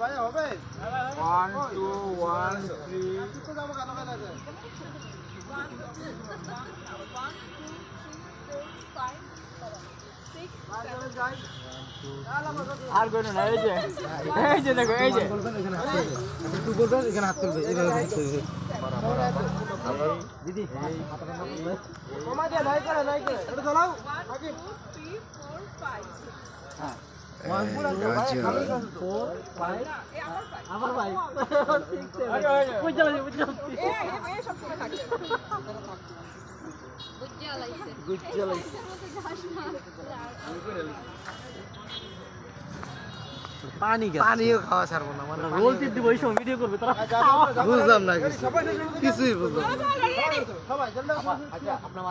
ভাই হবে 1 2 1 3 তো যাবো কেন কেন আছে 1 2 3 4 5 6 আর কোন না এই যে দেখো এই যে তুই বলবেন এখানে হাত তুলবে এইভাবে হাত তুলবে দিদি কমা দিয়ে নাই করে এটা চালাও বাকি 2 3 4 5 হ্যাঁ 1 4 5 আবার 5 6 7 বুঝ যাবে এই সব সময় থাকে বুঝ জ্বালাইছে পানিও খাওয়া ছাড়বো না মানে রোল টিপ দিব এই সময় ভিডিও করবে তারা বুঝলাম না কিছুই বুঝলাম সবাই জলদি আচ্ছা আপনার